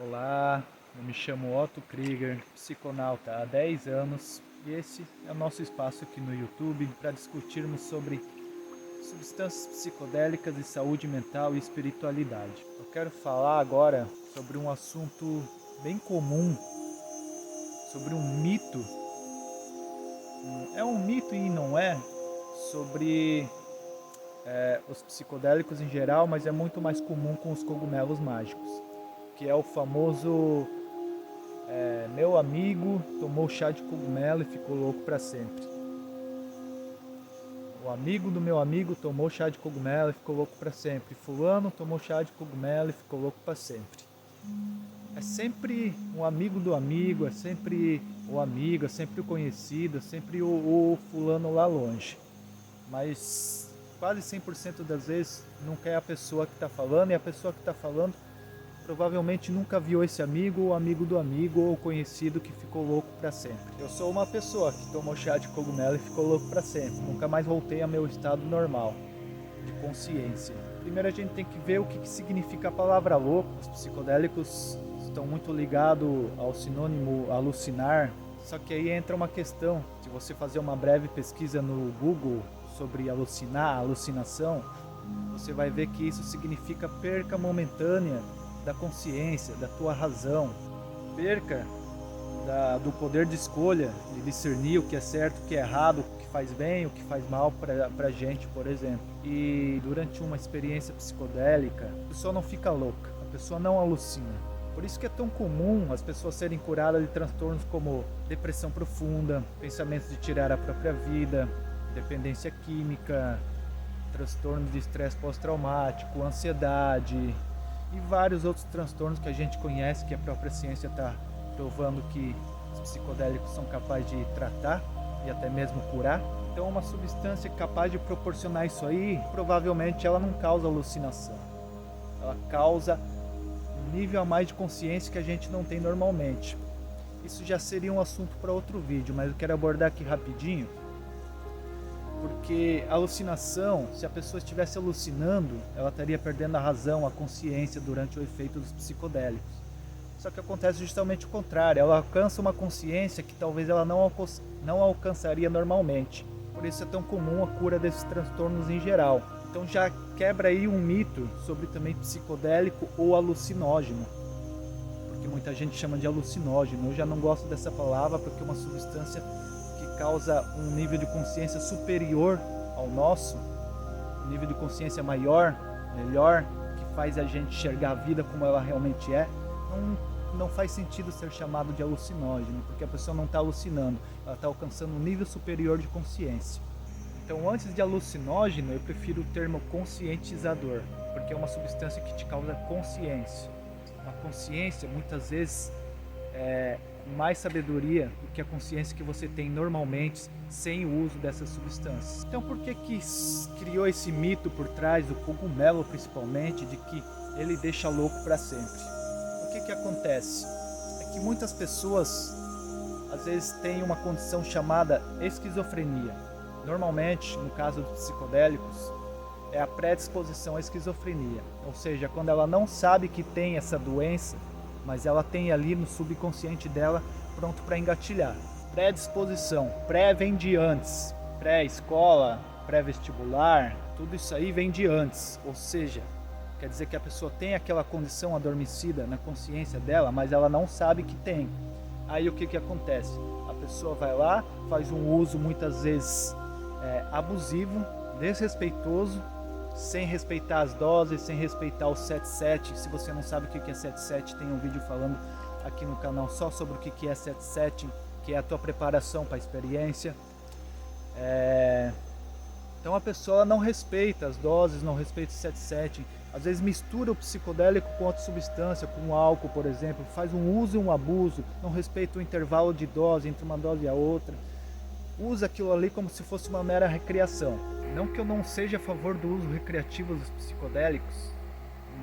Olá, eu me chamo Otto Krieger, psiconauta há 10 anos e esse é o nosso espaço aqui no YouTube para discutirmos sobre substâncias psicodélicas e saúde mental e espiritualidade. Eu quero falar agora sobre um assunto bem comum, sobre um mito, é um mito e não é, sobre os psicodélicos em geral, mas é muito mais comum com os cogumelos mágicos, que é o famoso meu amigo tomou chá de cogumelo e ficou louco para sempre. O amigo do meu amigo tomou chá de cogumelo e ficou louco para sempre. Fulano tomou chá de cogumelo e ficou louco para sempre. É sempre um amigo do amigo, é sempre o amigo, é sempre o conhecido, é sempre o fulano lá longe. Mas quase 100% das vezes nunca é a pessoa que está falando, e a pessoa que está falando provavelmente nunca viu esse amigo, ou amigo do amigo, ou conhecido que ficou louco para sempre. Eu sou uma pessoa que tomou chá de cogumelo e ficou louco para sempre. Nunca mais voltei ao meu estado normal de consciência. Primeiro a gente tem que ver o que significa a palavra louco. Os psicodélicos estão muito ligados ao sinônimo alucinar. Só que aí entra uma questão. Se você fazer uma breve pesquisa no Google sobre alucinar, alucinação, você vai ver que isso significa perca momentânea da consciência, da tua razão, perca do poder de escolha, de discernir o que é certo, o que é errado, o que faz bem, o que faz mal pra gente, por exemplo. E durante uma experiência psicodélica, a pessoa não fica louca, a pessoa não alucina. Por isso que é tão comum as pessoas serem curadas de transtornos como depressão profunda, pensamentos de tirar a própria vida, dependência química, transtornos de estresse pós-traumático, ansiedade e vários outros transtornos que a gente conhece, que a própria ciência está provando que os psicodélicos são capazes de tratar e até mesmo curar. Então, uma substância capaz de proporcionar isso aí, provavelmente ela não causa alucinação. Ela causa um nível a mais de consciência que a gente não tem normalmente. Isso já seria um assunto para outro vídeo, mas eu quero abordar aqui rapidinho. Porque a alucinação, se a pessoa estivesse alucinando, ela estaria perdendo a razão, a consciência durante o efeito dos psicodélicos. Só que acontece justamente o contrário, ela alcança uma consciência que talvez ela não alcançaria normalmente. Por isso é tão comum a cura desses transtornos em geral. Então já quebra aí um mito sobre também psicodélico ou alucinógeno. Porque muita gente chama de alucinógeno. Eu já não gosto dessa palavra porque é uma substância causa um nível de consciência superior ao nosso, um nível de consciência maior, melhor, que faz a gente enxergar a vida como ela realmente é. Não faz sentido ser chamado de alucinógeno, porque a pessoa não está alucinando, ela está alcançando um nível superior de consciência. Então, antes de alucinógeno, eu prefiro o termo conscientizador, porque é uma substância que te causa consciência. Uma consciência, muitas vezes, mais sabedoria do que a consciência que você tem normalmente sem o uso dessas substâncias. Então por que criou esse mito por trás do cogumelo, principalmente, de que ele deixa louco para sempre? O que acontece? É que muitas pessoas às vezes têm uma condição chamada esquizofrenia. Normalmente, no caso dos psicodélicos, é a predisposição à esquizofrenia, ou seja, quando ela não sabe que tem essa doença, mas ela tem ali no subconsciente dela pronto para engatilhar. Predisposição, pré vem de antes, pré-escola, pré-vestibular, tudo isso aí vem de antes, ou seja, quer dizer que a pessoa tem aquela condição adormecida na consciência dela, mas ela não sabe que tem. Aí o que acontece? A pessoa vai lá, faz um uso muitas vezes abusivo, desrespeitoso, sem respeitar as doses, sem respeitar o 7-7. Se você não sabe o que é 7-7, tem um vídeo falando aqui no canal só sobre o que é 7-7, que é a tua preparação para a experiência. Então a pessoa não respeita as doses, não respeita o 7-7, às vezes mistura o psicodélico com outra substância, com álcool, por exemplo, faz um uso e um abuso, não respeita o intervalo de dose entre uma dose e a outra, usa aquilo ali como se fosse uma mera recreação. Não que eu não seja a favor do uso recreativo dos psicodélicos,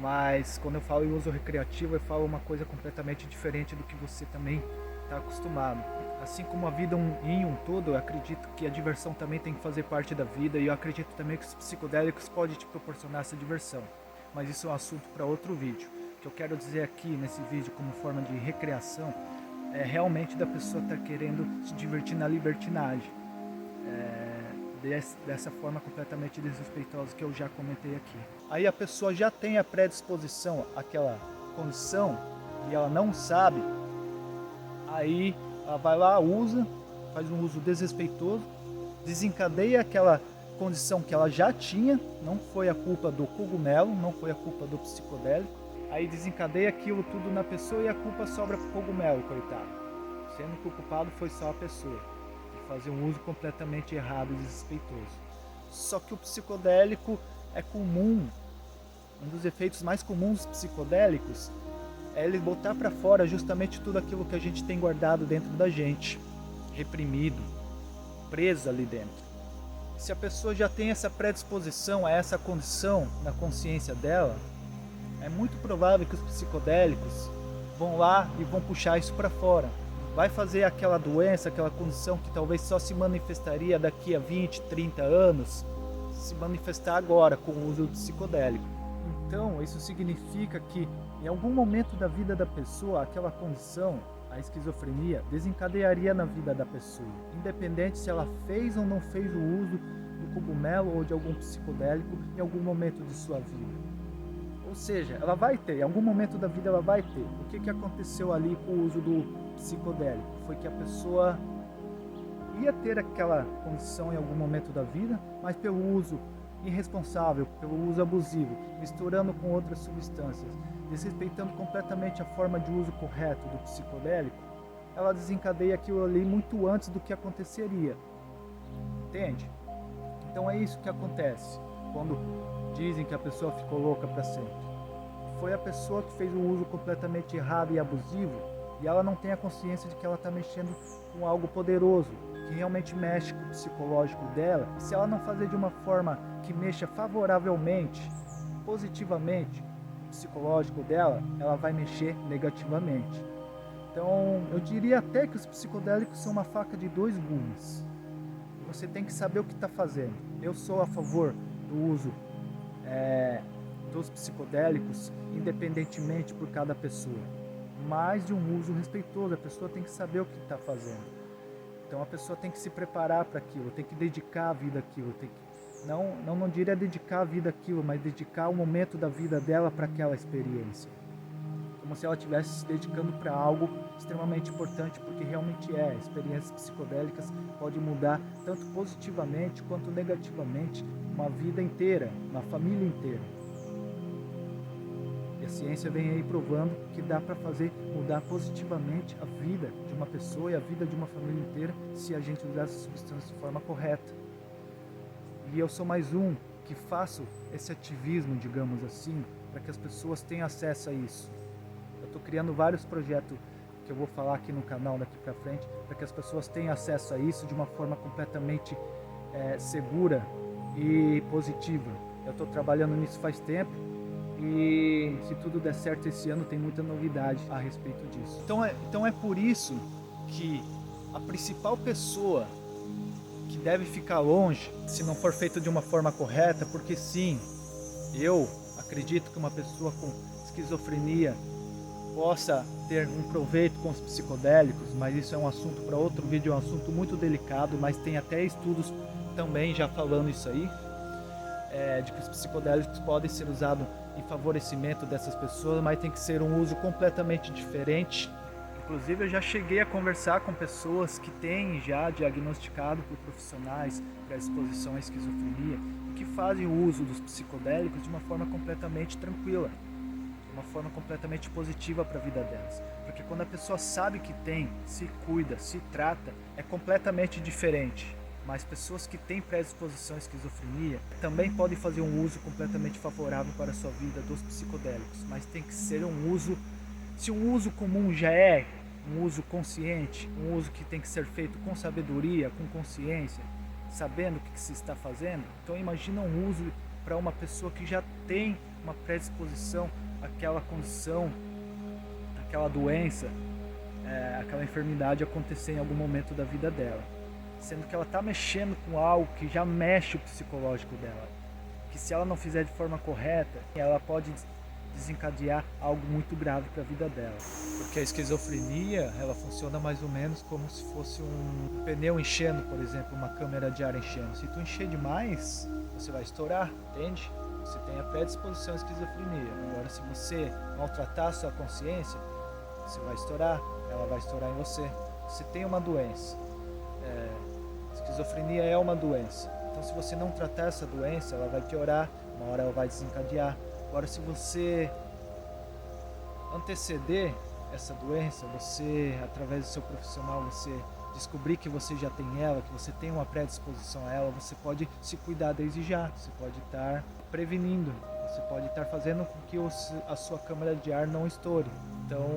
mas quando eu falo em uso recreativo, eu falo uma coisa completamente diferente do que você também está acostumado. Assim como a vida em um todo, eu acredito que a diversão também tem que fazer parte da vida, e eu acredito também que os psicodélicos podem te proporcionar essa diversão. Mas isso é um assunto para outro vídeo, que que eu quero dizer aqui nesse vídeo como forma de recreação é realmente da pessoa estar querendo se divertir na libertinagem. Dessa forma completamente desrespeitosa que eu já comentei aqui. Aí a pessoa já tem a predisposição àquela condição e ela não sabe, aí ela vai lá, usa, faz um uso desrespeitoso, desencadeia aquela condição que ela já tinha, não foi a culpa do cogumelo, não foi a culpa do psicodélico, aí desencadeia aquilo tudo na pessoa e a culpa sobra pro cogumelo, coitado, sendo que o culpado foi só a pessoa, de fazer um uso completamente errado e desrespeitoso. Só que o psicodélico é comum, um dos efeitos mais comuns dos psicodélicos é ele botar para fora justamente tudo aquilo que a gente tem guardado dentro da gente, reprimido, preso ali dentro. Se a pessoa já tem essa predisposição a essa condição na consciência dela, é muito provável que os psicodélicos vão lá e vão puxar isso para fora. Vai fazer aquela doença, aquela condição que talvez só se manifestaria daqui a 20, 30 anos, se manifestar agora com o uso do psicodélico. Então, isso significa que em algum momento da vida da pessoa, aquela condição, a esquizofrenia, desencadearia na vida da pessoa, independente se ela fez ou não fez o uso do cogumelo ou de algum psicodélico em algum momento de sua vida. Ou seja, ela vai ter, em algum momento da vida ela vai ter. O que aconteceu ali com o uso do psicodélico? Foi que a pessoa ia ter aquela condição em algum momento da vida, mas pelo uso irresponsável, pelo uso abusivo, misturando com outras substâncias, desrespeitando completamente a forma de uso correto do psicodélico, ela desencadeia aquilo ali muito antes do que aconteceria. Entende? Então é isso que acontece quando dizem que a pessoa ficou louca para sempre. Foi a pessoa que fez um uso completamente errado e abusivo e ela não tem a consciência de que ela está mexendo com algo poderoso, que realmente mexe com o psicológico dela. E se ela não fazer de uma forma que mexa favoravelmente, positivamente, o psicológico dela, ela vai mexer negativamente. Então, eu diria até que os psicodélicos são uma faca de dois gumes. Você tem que saber o que está fazendo. Eu sou a favor do uso dos psicodélicos, independentemente por cada pessoa, mas de um uso respeitoso. A pessoa tem que saber o que está fazendo. Então a pessoa tem que se preparar para aquilo, tem que dedicar a vida àquilo, tem que, não diria dedicar a vida àquilo, mas dedicar o momento da vida dela para aquela experiência. Como se ela estivesse se dedicando para algo extremamente importante, porque realmente é. Experiências psicodélicas podem mudar tanto positivamente quanto negativamente uma vida inteira, uma família inteira. E a ciência vem aí provando que dá para fazer mudar positivamente a vida de uma pessoa e a vida de uma família inteira se a gente usar essas substâncias de forma correta. E eu sou mais um que faço esse ativismo, digamos assim, para que as pessoas tenham acesso a isso. Eu estou criando vários projetos que eu vou falar aqui no canal daqui para frente, para que as pessoas tenham acesso a isso de uma forma completamente segura e positiva. Eu estou trabalhando nisso faz tempo e se tudo der certo esse ano tem muita novidade a respeito disso. Então é por isso que a principal pessoa que deve ficar longe, se não for feito de uma forma correta, porque sim, eu acredito que uma pessoa com esquizofrenia possa ter um proveito com os psicodélicos, mas isso é um assunto para outro vídeo, é um assunto muito delicado, mas tem até estudos também já falando isso aí, de que os psicodélicos podem ser usados em favorecimento dessas pessoas, mas tem que ser um uso completamente diferente. Inclusive eu já cheguei a conversar com pessoas que têm já diagnosticado por profissionais predisposição à esquizofrenia e que fazem o uso dos psicodélicos de uma forma completamente tranquila, uma forma completamente positiva para a vida delas. Porque quando a pessoa sabe que tem, se cuida, se trata, é completamente diferente. Mas pessoas que têm predisposição à esquizofrenia também podem fazer um uso completamente favorável para a sua vida dos psicodélicos. Mas tem que ser um uso, se um uso comum já é um uso consciente, um uso que tem que ser feito com sabedoria, com consciência, sabendo o que se está fazendo, então imagina um uso para uma pessoa que já tem uma predisposição àquela condição, aquela doença, aquela enfermidade acontecer em algum momento da vida dela, sendo que ela está mexendo com algo que já mexe o psicológico dela, que se ela não fizer de forma correta, ela pode desencadear algo muito grave para a vida dela. Porque a esquizofrenia, ela funciona mais ou menos como se fosse um pneu enchendo, por exemplo, uma câmara de ar enchendo. Se tu encher demais, você vai estourar, entende? Você tem a predisposição à esquizofrenia. Agora, se você maltratar a sua consciência, você vai estourar, ela vai estourar em você. Você tem uma doença. Esquizofrenia é uma doença. Então, se você não tratar essa doença, ela vai piorar, uma hora ela vai desencadear. Agora, se você anteceder essa doença, você, através do seu profissional, você descobrir que você já tem ela, que você tem uma predisposição a ela, você pode se cuidar desde já, você pode estar prevenindo, você pode estar fazendo com que a sua câmara de ar não estoure. Então,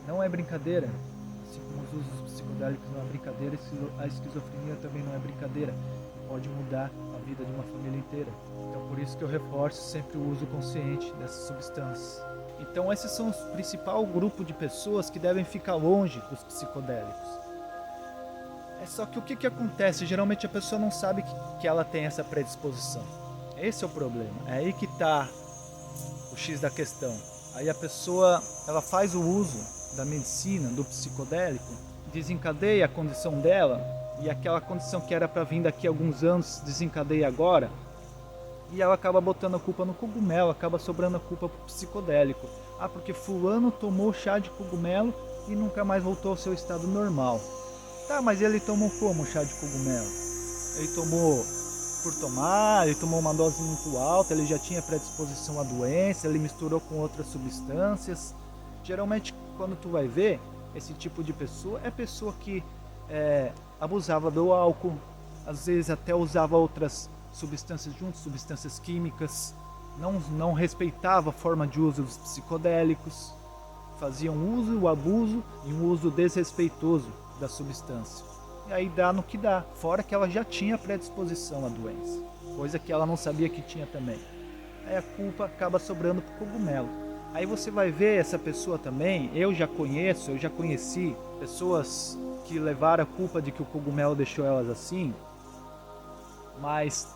não é brincadeira, assim como os usos psicodélicos não é brincadeira, a esquizofrenia também não é brincadeira, pode mudar a vida de uma família inteira. Então, por isso que eu reforço sempre o uso consciente dessas substâncias. Então, esses são o principal grupo de pessoas que devem ficar longe dos psicodélicos. É só que o que acontece? Geralmente a pessoa não sabe que ela tem essa predisposição. Esse é o problema. É aí que está o X da questão. Aí a pessoa, ela faz o uso da medicina, do psicodélico, desencadeia a condição dela, e aquela condição que era para vir daqui a alguns anos desencadeia agora, e ela acaba botando a culpa no cogumelo, acaba sobrando a culpa pro psicodélico. Ah, porque fulano tomou chá de cogumelo e nunca mais voltou ao seu estado normal. Tá, mas ele tomou como chá de cogumelo? Ele tomou por tomar, ele tomou uma dose muito alta, ele já tinha predisposição à doença, ele misturou com outras substâncias. Geralmente, quando tu vai ver, esse tipo de pessoa é pessoa que abusava do álcool, às vezes até usava outras substâncias juntos, substâncias químicas, não respeitava a forma de uso dos psicodélicos, faziam uso, o abuso e um uso desrespeitoso da substância. E aí dá no que dá, fora que ela já tinha predisposição à doença, coisa que ela não sabia que tinha também. Aí a culpa acaba sobrando pro cogumelo. Aí você vai ver essa pessoa também, eu já conheci pessoas que levaram a culpa de que o cogumelo deixou elas assim, mas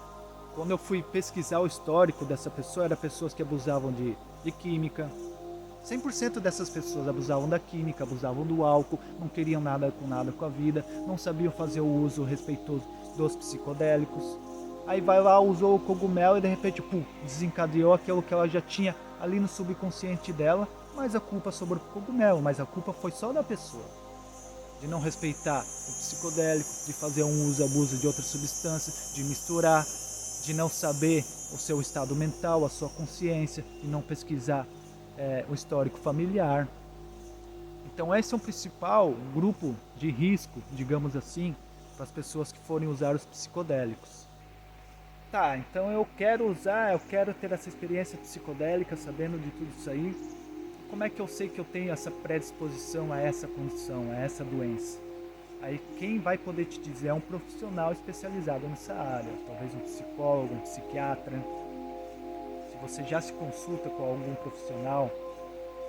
quando eu fui pesquisar o histórico dessa pessoa, eram pessoas que abusavam de química. 100% dessas pessoas abusavam da química, abusavam do álcool, não queriam nada com a vida, não sabiam fazer o uso respeitoso dos psicodélicos. Aí vai lá, usou o cogumelo e de repente, desencadeou aquilo que ela já tinha ali no subconsciente dela, mas a culpa sobrou pro cogumelo, mas a culpa foi só da pessoa. De não respeitar o psicodélico, de fazer um uso e abuso de outras substâncias, de misturar, de não saber o seu estado mental, a sua consciência, de não pesquisar o histórico familiar. Então esse é o principal grupo de risco, digamos assim, para as pessoas que forem usar os psicodélicos. Tá, então eu quero ter essa experiência psicodélica, sabendo de tudo isso aí. Como é que eu sei que eu tenho essa predisposição a essa condição, a essa doença? Aí quem vai poder te dizer é um profissional especializado nessa área, talvez um psicólogo, um psiquiatra. Se você já se consulta com algum profissional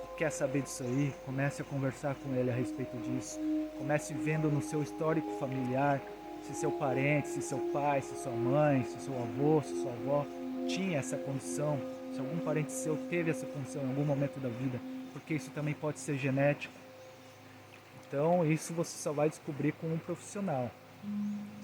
e quer saber disso aí, comece a conversar com ele a respeito disso. Comece vendo no seu histórico familiar, se seu parente, se seu pai, se sua mãe, se seu avô, se sua avó tinha essa condição, se algum parente seu teve essa condição em algum momento da vida, porque isso também pode ser genético. Então isso você só vai descobrir com um profissional.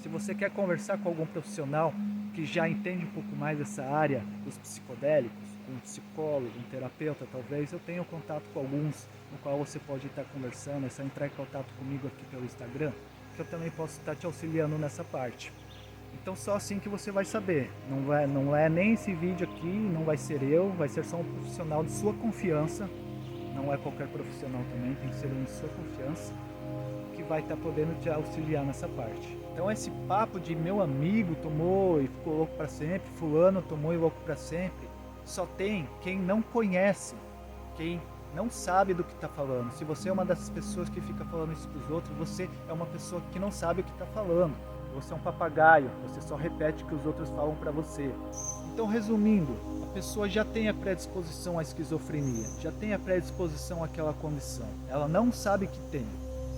Se você quer conversar com algum profissional que já entende um pouco mais dessa área dos psicodélicos, um psicólogo, um terapeuta talvez, eu tenho contato com alguns no qual você pode estar conversando, é só entrar em contato comigo aqui pelo Instagram, que eu também posso estar te auxiliando nessa parte. Então só assim que você vai saber, não é nem esse vídeo aqui, não vai ser eu, vai ser só um profissional de sua confiança, não é qualquer profissional também, tem que ser um de sua confiança, que vai estar podendo te auxiliar nessa parte. Então esse papo de meu amigo tomou e ficou louco para sempre, fulano tomou e louco para sempre, só tem quem não conhece, quem não sabe do que está falando. Se você é uma dessas pessoas que fica falando isso para os outros, você é uma pessoa que não sabe o que está falando. Você é um papagaio, você só repete o que os outros falam para você. Então, resumindo, a pessoa já tem a predisposição à esquizofrenia, já tem a predisposição àquela condição. Ela não sabe que tem.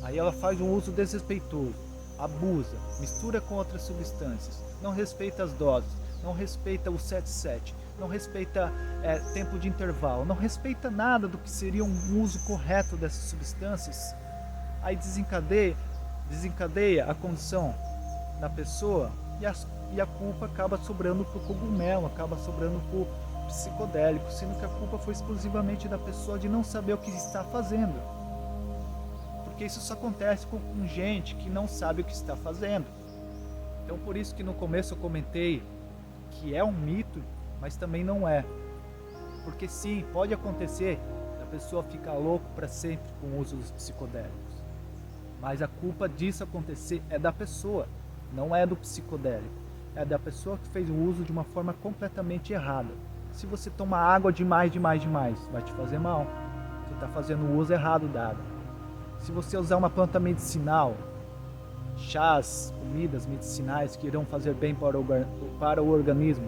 Aí ela faz um uso desrespeitoso, abusa, mistura com outras substâncias, não respeita as doses, não respeita o 7-7, não respeita tempo de intervalo, não respeita nada do que seria um uso correto dessas substâncias, aí desencadeia a condição da pessoa e a culpa acaba sobrando para o cogumelo, acaba sobrando para o psicodélico, sendo que a culpa foi exclusivamente da pessoa de não saber o que está fazendo. Porque isso só acontece com gente que não sabe o que está fazendo. Então por isso que no começo eu comentei que é um mito, mas também não é. Porque sim, pode acontecer a pessoa ficar louco para sempre com o uso dos psicodélicos. Mas a culpa disso acontecer é da pessoa, não é do psicodélico. É da pessoa que fez o uso de uma forma completamente errada. Se você tomar água demais, vai te fazer mal. Você está fazendo o uso errado da água. Se você usar uma planta medicinal, chás, comidas medicinais que irão fazer bem para o organismo,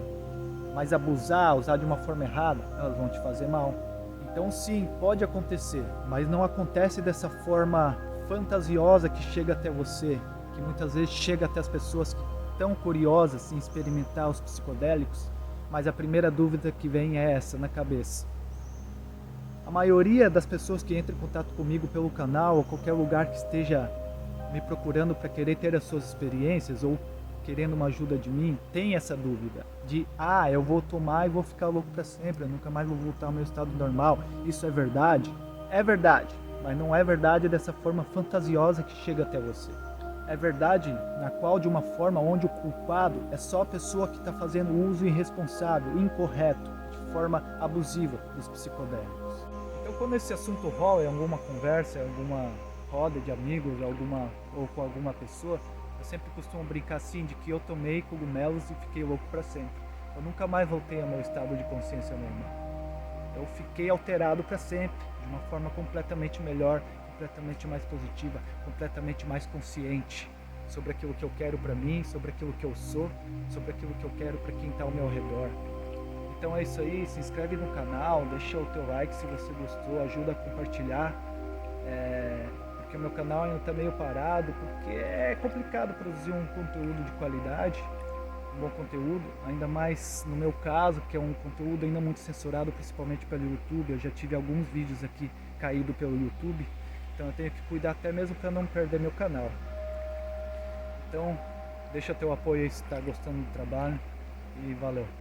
mas abusar, usar de uma forma errada, elas vão te fazer mal. Então sim, pode acontecer, mas não acontece dessa forma fantasiosa que chega até você, que muitas vezes chega até as pessoas que estão curiosas em experimentar os psicodélicos, mas a primeira dúvida que vem é essa na cabeça. A maioria das pessoas que entram em contato comigo pelo canal ou qualquer lugar que esteja me procurando para querer ter as suas experiências ou querendo uma ajuda de mim, tem essa dúvida de eu vou tomar e vou ficar louco para sempre, eu nunca mais vou voltar ao meu estado normal. Isso é verdade? É verdade, mas não é verdade dessa forma fantasiosa que chega até você. É verdade na qual de uma forma onde o culpado é só a pessoa que está fazendo uso irresponsável, incorreto, de forma abusiva dos psicodélicos. Então quando esse assunto rola em alguma conversa, em alguma roda de amigos, ou com alguma pessoa, eu sempre costumo brincar assim de que eu tomei cogumelos e fiquei louco para sempre. Eu nunca mais voltei ao meu estado de consciência normal. Eu fiquei alterado para sempre, de uma forma completamente melhor, completamente mais positiva, completamente mais consciente sobre aquilo que eu quero para mim, sobre aquilo que eu sou, sobre aquilo que eu quero para quem está ao meu redor. Então é isso aí, se inscreve no canal, deixa o teu like se você gostou, ajuda a compartilhar, porque o meu canal ainda está meio parado, porque é complicado produzir um conteúdo de qualidade, um bom conteúdo, ainda mais no meu caso, que é um conteúdo ainda muito censurado, principalmente pelo YouTube. Eu já tive alguns vídeos aqui caídos pelo YouTube, então eu tenho que cuidar até mesmo para não perder meu canal. Então deixa teu apoio aí se está gostando do trabalho e valeu!